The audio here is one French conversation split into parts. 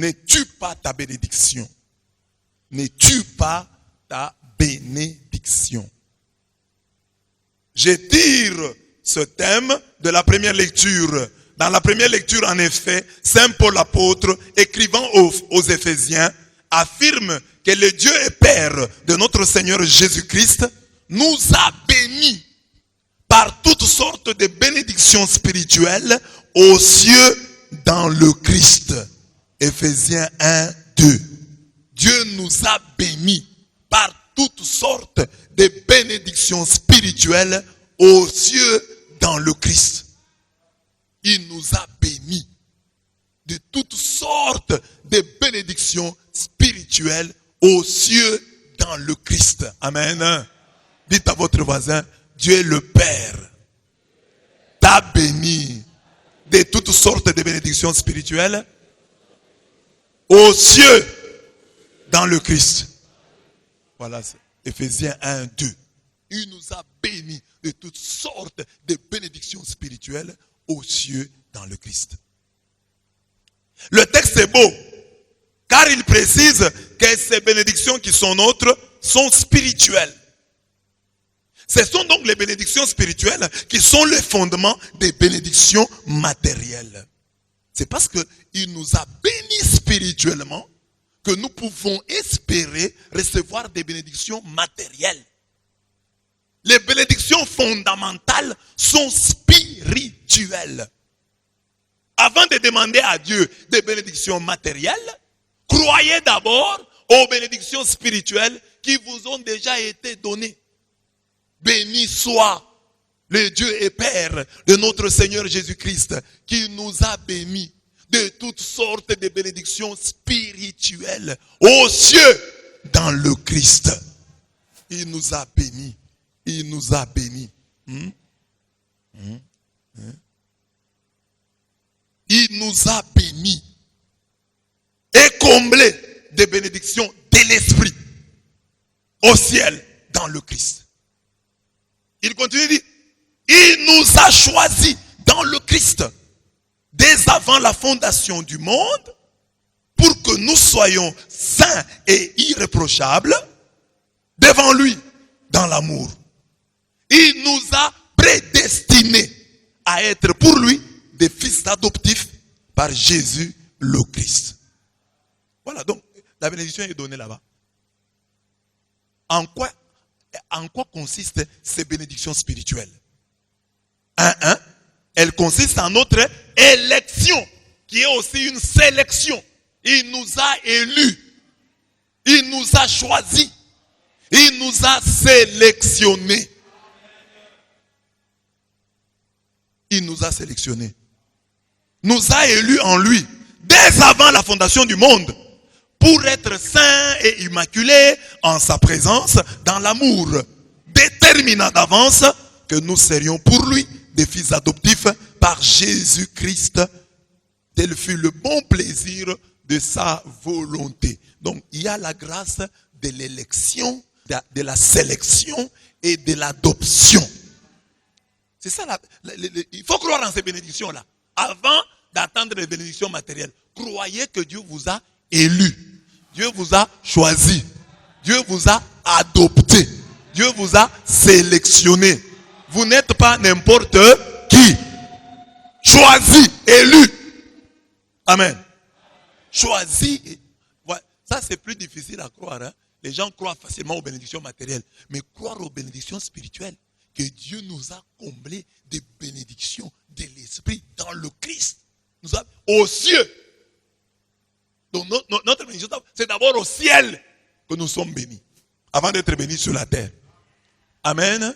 ne tue pas ta bénédiction. Ne tue pas ta bénédiction. Je tire ce thème de la première lecture. Dans la première lecture, en effet, Saint Paul l'apôtre, écrivant aux Éphésiens, affirme que le Dieu et Père de notre Seigneur Jésus-Christ nous a bénis par toutes sortes de bénédictions spirituelles aux cieux dans le Christ. Éphésiens 1, 2. Dieu nous a bénis par toutes sortes de bénédictions spirituelles aux cieux dans le Christ. Il nous a bénis de toutes sortes de bénédictions spirituelles aux cieux dans le Christ. Amen. Dites à votre voisin, Dieu le Père t'a béni de toutes sortes de bénédictions spirituelles aux cieux dans le Christ. Voilà, c'est Éphésiens 1, 2. Il nous a bénis de toutes sortes de bénédictions spirituelles aux cieux dans le Christ. Le texte est beau, car il précise que ces bénédictions qui sont nôtres sont spirituelles. Ce sont donc les bénédictions spirituelles qui sont le fondement des bénédictions matérielles. C'est parce qu'il nous a bénis spirituellement que nous pouvons espérer recevoir des bénédictions matérielles. Les bénédictions fondamentales sont spirituelles. Avant de demander à Dieu des bénédictions matérielles, croyez d'abord aux bénédictions spirituelles qui vous ont déjà été données. Béni soit le Dieu et Père de notre Seigneur Jésus-Christ qui nous a bénis de toutes sortes de bénédictions spirituelles aux cieux dans le Christ. Il nous a bénis. Il nous a bénis. Il nous a bénis et comblés de bénédictions de l'Esprit au ciel dans le Christ. Il continue, dit, il nous a choisis dans le Christ dès avant la fondation du monde pour que nous soyons saints et irréprochables devant lui dans l'amour. Il nous a prédestinés à être pour lui des fils adoptifs par Jésus le Christ. Voilà, donc la bénédiction est donnée là-bas. En quoi consistent ces bénédictions spirituelles? Elle consiste en notre élection, qui est aussi une sélection. Il nous a élus. Il nous a choisis. Il nous a sélectionnés. Il nous a sélectionnés. Nous a élus en lui, dès avant la fondation du monde, pour être saints et immaculés en sa présence dans l'amour, déterminant d'avance que nous serions pour lui des fils adoptifs par Jésus-Christ, tel fut le bon plaisir de sa volonté. Donc, il y a la grâce de l'élection, de la sélection et de l'adoption. C'est ça, il faut croire en ces bénédictions-là. Avant d'attendre les bénédictions matérielles, croyez que Dieu vous a élu. Dieu vous a choisi. Dieu vous a adopté. Dieu vous a sélectionné. Vous n'êtes pas n'importe qui. Choisi, élu. Amen. Choisi. Ça, c'est plus difficile à croire. Hein? Les gens croient facilement aux bénédictions matérielles. Mais croire aux bénédictions spirituelles, que Dieu nous a comblés des bénédictions de l'Esprit dans le Christ. Nous a, aux cieux. Donc notre bénédiction, c'est d'abord au ciel que nous sommes bénis. Avant d'être bénis sur la terre. Amen.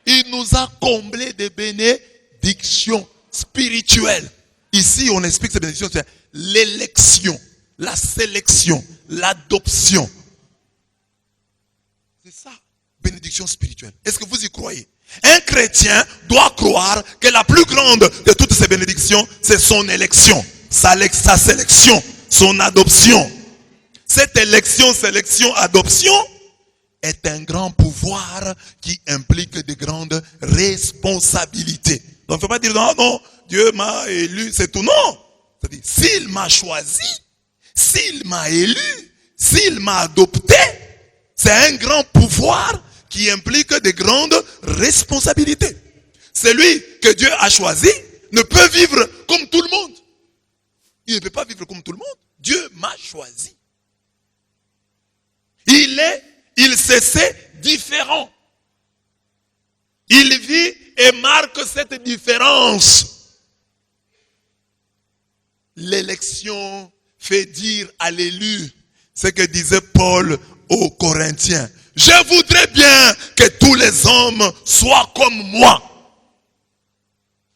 Il nous a comblés de bénédictions spirituelles. Ici, on explique ces bénédictions. C'est l'élection, la sélection, l'adoption. C'est ça, bénédiction spirituelle. Est-ce que vous y croyez? Un chrétien doit croire que la plus grande de toutes ces bénédictions, c'est son élection, sa sélection, son adoption. Cette élection, sélection, adoption est un grand pouvoir qui implique de grandes responsabilités. Donc, il ne faut pas dire, non, Dieu m'a élu, c'est tout. Non. C'est-à-dire, s'il m'a choisi, S'il m'a élu, s'il m'a adopté, c'est un grand pouvoir qui implique de grandes responsabilités. Celui que Dieu a choisi ne peut vivre comme tout le monde. Il ne peut pas vivre comme tout le monde. Dieu m'a choisi. Il se sait différent. Il vit et marque cette différence. L'élection fait dire à l'élu ce que disait Paul aux Corinthiens. Je voudrais bien que tous les hommes soient comme moi.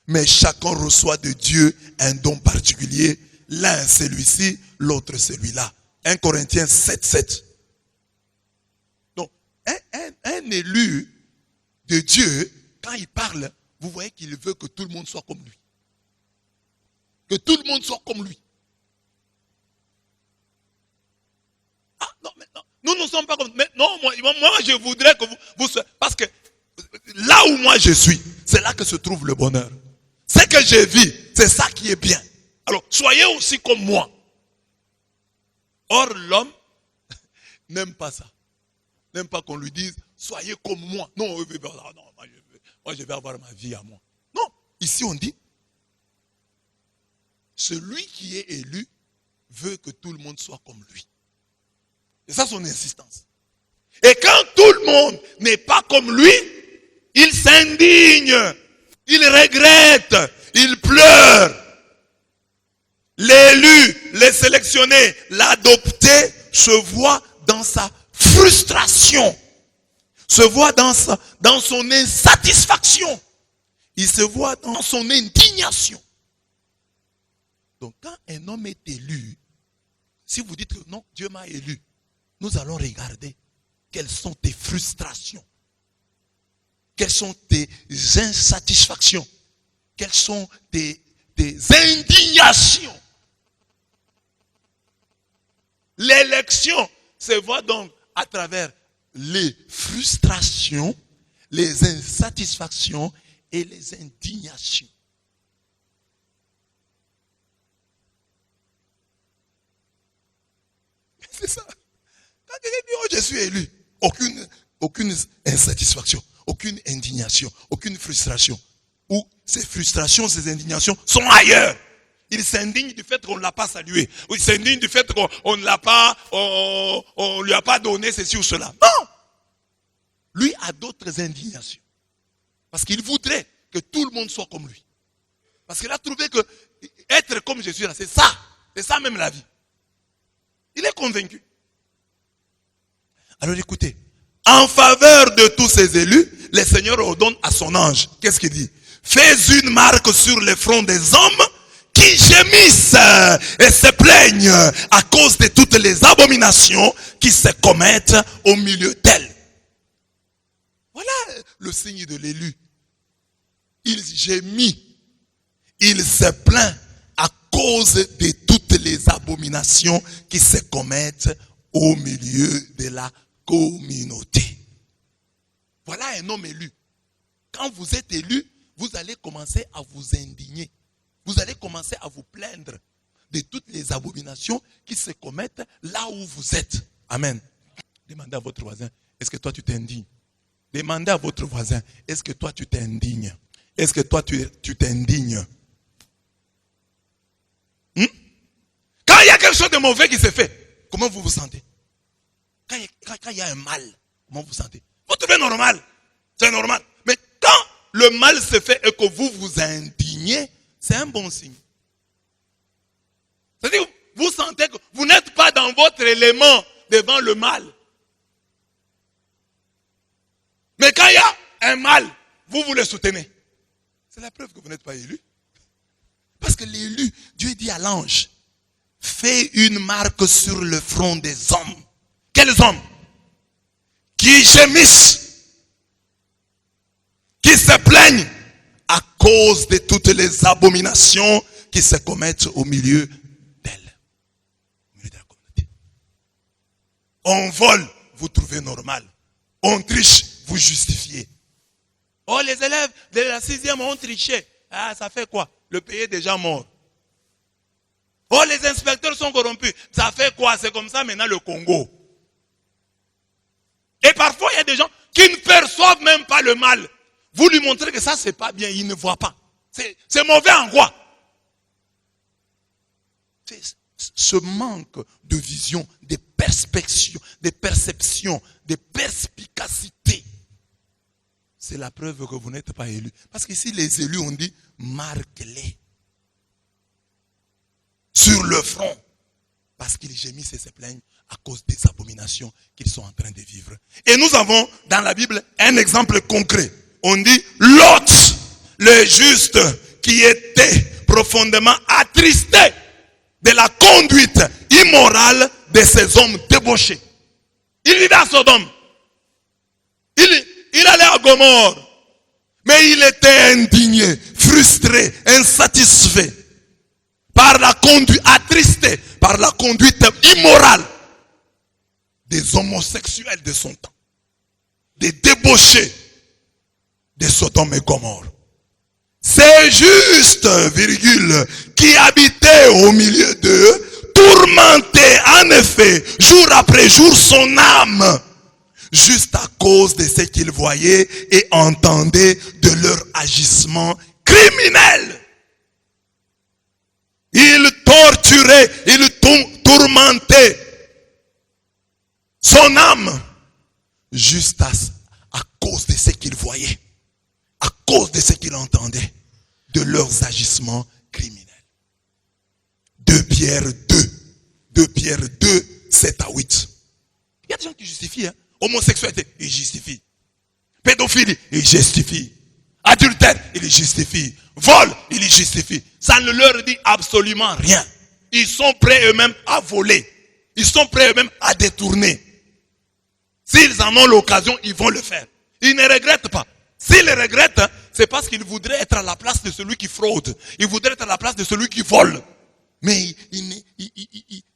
Mais chacun reçoit de Dieu un don particulier. L'un celui-ci, l'autre celui-là. 1 Corinthiens 7:7. Donc, un élu de Dieu, quand il parle, vous voyez qu'il veut que tout le monde soit comme lui. Que tout le monde soit comme lui. Ah non, mais non, nous ne sommes pas comme... Mais non, moi je voudrais que vous soyez... Parce que là où moi je suis, c'est là que se trouve le bonheur. Ce que je vis, c'est ça qui est bien. Alors, soyez aussi comme moi. Or, l'homme n'aime pas ça. N'aime pas qu'on lui dise, soyez comme moi. Non, moi je vais avoir ma vie à moi. Non, ici on dit, celui qui est élu veut que tout le monde soit comme lui. C'est ça son insistance. Et quand tout le monde n'est pas comme lui, il s'indigne, il regrette, il pleure. L'élu, le sélectionné, l'adopté se voit dans sa frustration, se voit dans son insatisfaction, il se voit dans son indignation. Donc quand un homme est élu, si vous dites que non, Dieu m'a élu, nous allons regarder quelles sont tes frustrations, quelles sont tes insatisfactions, quelles sont tes indignations. L'élection se voit donc à travers les frustrations, les insatisfactions et les indignations. C'est ça. Quand quelqu'un dit, oh, je suis élu, aucune insatisfaction, aucune indignation, aucune frustration. Ou ces frustrations, ces indignations sont ailleurs. Il s'indigne du fait qu'on ne l'a pas salué. Ou il s'indigne du fait qu'on ne l'a pas, on lui a pas donné ceci ou cela. Non! Lui a d'autres indignations. Parce qu'il voudrait que tout le monde soit comme lui. Parce qu'il a trouvé que être comme je suis là, c'est ça. C'est ça même la vie. Il est convaincu. Alors écoutez, en faveur de tous ces élus, le Seigneur ordonne à son ange. Qu'est-ce qu'il dit? Fais une marque sur le front des hommes qui gémissent et se plaignent à cause de toutes les abominations qui se commettent au milieu d'elles. Voilà le signe de l'élu. Il gémit, il se plaint à cause de toutes les abominations qui se commettent au milieu de la communauté. Voilà un homme élu. Quand vous êtes élu, vous allez commencer à vous indigner. Vous allez commencer à vous plaindre de toutes les abominations qui se commettent là où vous êtes. Amen. Demandez à votre voisin, est-ce que toi tu t'indignes? Demandez à votre voisin, est-ce que toi tu t'indignes? Est-ce que toi tu t'indignes? Quand il y a quelque chose de mauvais qui se fait, comment vous vous sentez? Quand il y a un mal, comment vous vous sentez? Vous trouvez normal? C'est normal. Mais quand le mal se fait et que vous vous indignez, c'est un bon signe. C'est-à-dire, vous sentez que vous n'êtes pas dans votre élément devant le mal. Mais quand il y a un mal, vous le soutenez. C'est la preuve que vous n'êtes pas élu. Parce que l'élu, Dieu dit à l'ange, fais une marque sur le front des hommes. Quels hommes? Qui gémissent, qui se plaignent à cause de toutes les abominations qui se commettent au milieu d'elles. Au milieu de la communauté. On vole, vous trouvez normal. On triche, vous justifiez. Oh, les élèves de la 6e ont triché. Ah, ça fait quoi? Le pays est déjà mort. Oh, les inspecteurs sont corrompus. Ça fait quoi? C'est comme ça maintenant le Congo. Et parfois, il y a des gens qui ne perçoivent même pas le mal. Vous lui montrez que ça, c'est pas bien, il ne voit pas. C'est mauvais en quoi? Ce manque de vision, de perspective, de perception, de perspicacité, c'est la preuve que vous n'êtes pas élu. Parce qu'ici, les élus ont dit, marque-les sur le front. Parce qu'ils gémissent et se plaignent à cause des abominations qu'ils sont en train de vivre. Et nous avons dans la Bible un exemple concret. On dit Lot, le juste, qui était profondément attristé de la conduite immorale de ces hommes débauchés. Il vivait à Sodome. Il allait à Gomorrhe. Mais il était indigné, frustré, insatisfait par la conduite, attristé par la conduite immorale des homosexuels de son temps, des débauchés de Sodome et Gomorrhe. Ces justes, virgule, qui habitaient au milieu d'eux, tourmentaient en effet, jour après jour, son âme, juste à cause de ce qu'ils voyaient et entendaient de leur agissement criminel. Ils torturaient, ils tourmentaient son âme, juste à cause de ce qu'ils voyaient, à cause de ce qu'ils entendaient, de leurs agissements criminels. 2 Pierre 2, 7 à 8. Il y a des gens qui justifient, hein. Homosexualité, ils justifient. Pédophilie, ils justifient. Adultère, ils justifient. Vol, ils justifient. Ça ne leur dit absolument rien. Ils sont prêts eux-mêmes à voler. Ils sont prêts eux-mêmes à détourner. S'ils en ont l'occasion, ils vont le faire. Ils ne regrettent pas. S'ils le regrettent, c'est parce qu'ils voudraient être à la place de celui qui fraude. Ils voudraient être à la place de celui qui vole. Mais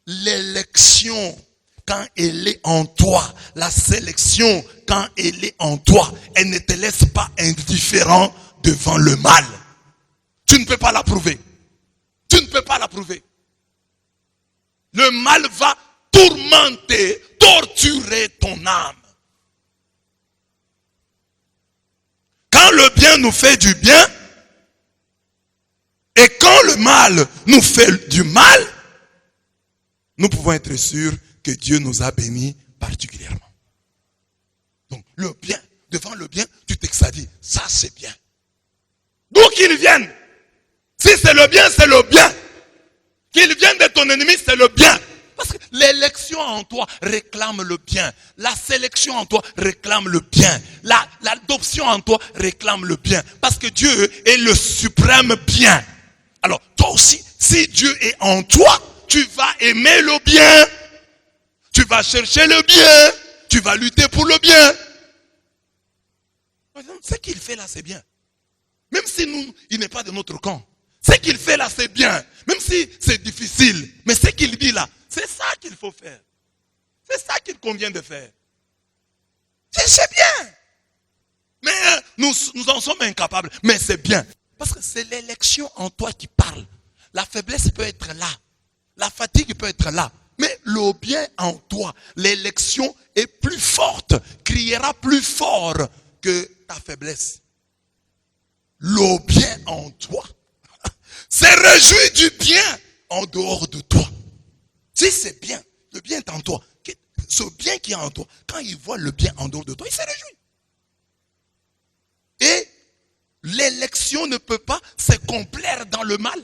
l'élection, quand elle est en toi, la sélection, quand elle est en toi, elle ne te laisse pas indifférent devant le mal. Tu ne peux pas l'approuver. Tu ne peux pas l'approuver. Le mal va tourmenter, torturer ton âme. Quand le bien nous fait du bien, et quand le mal nous fait du mal, nous pouvons être sûrs que Dieu nous a bénis particulièrement. Donc le bien, devant le bien, tu t'exadies. Ça c'est bien. D'où qu'il vienne. Si c'est le bien, c'est le bien. Qu'il vienne de ton ennemi, c'est le bien. Parce que l'élection en toi réclame le bien. La sélection en toi réclame le bien. L'adoption en toi réclame le bien. Parce que Dieu est le suprême bien. Alors, toi aussi, si Dieu est en toi, tu vas aimer le bien. Tu vas chercher le bien. Tu vas lutter pour le bien. Ce qu'il fait là, c'est bien. Même si il n'est pas de notre camp. Ce qu'il fait là, c'est bien. Même si c'est difficile. Mais ce qu'il dit là, c'est ça qu'il faut faire. C'est ça qu'il convient de faire. C'est bien. Mais nous en sommes incapables. Mais c'est bien. Parce que c'est l'élection en toi qui parle. La faiblesse peut être là. La fatigue peut être là. Mais le bien en toi, l'élection est plus forte, criera plus fort que ta faiblesse. Le bien en toi se réjouit du bien en dehors de toi. Si c'est bien, le bien est en toi. Ce bien qui est en toi, quand il voit le bien en dehors de toi, il se réjouit. Et l'élection ne peut pas se complaire dans le mal.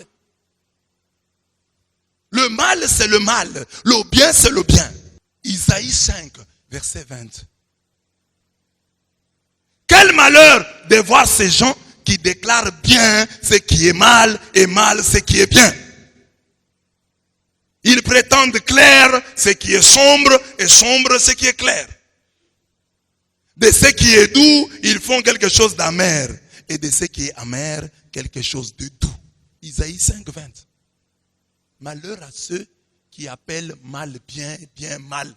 Le mal, c'est le mal. Le bien, c'est le bien. Isaïe 5, verset 20. Quel malheur de voir ces gens qui déclarent bien ce qui est mal et mal ce qui est bien. Ils prétendent clair ce qui est sombre et sombre ce qui est clair. De ce qui est doux, ils font quelque chose d'amer. Et de ce qui est amer, quelque chose de doux. Isaïe 5, 20. Malheur à ceux qui appellent mal bien et bien mal.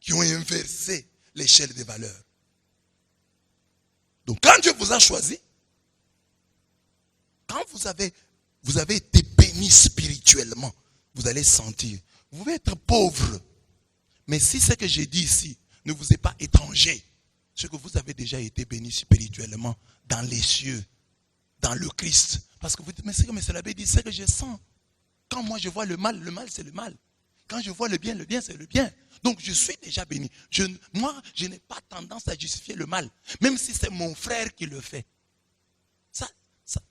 Qui ont inversé l'échelle des valeurs. Donc quand Dieu vous a choisi, quand vous avez été béni, béni spirituellement, vous allez sentir. Vous pouvez être pauvre. Mais si ce que j'ai dit ici ne vous est pas étranger, c'est que vous avez déjà été béni spirituellement dans les cieux, dans le Christ. Parce que vous dites, mais c'est comme M. l'abbé dit, c'est que je sens. Quand moi je vois le mal c'est le mal. Quand je vois le bien c'est le bien. Donc je suis déjà béni. Moi, je n'ai pas tendance à justifier le mal, même si c'est mon frère qui le fait.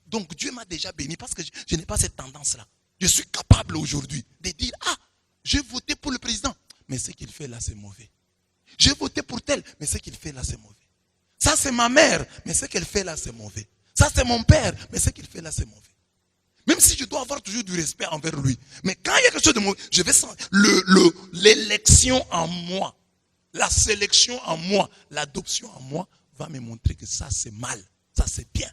Donc Dieu m'a déjà béni parce que je n'ai pas cette tendance-là. Je suis capable aujourd'hui de dire, j'ai voté pour le président, mais ce qu'il fait là c'est mauvais. J'ai voté pour tel, mais ce qu'il fait là c'est mauvais. Ça c'est ma mère, mais ce qu'elle fait là c'est mauvais. Ça c'est mon père, mais ce qu'il fait là c'est mauvais. Même si je dois avoir toujours du respect envers lui. Mais quand il y a quelque chose de mauvais, je vais sentir l'élection en moi, la sélection en moi, l'adoption en moi va me montrer que ça c'est mal, ça c'est bien.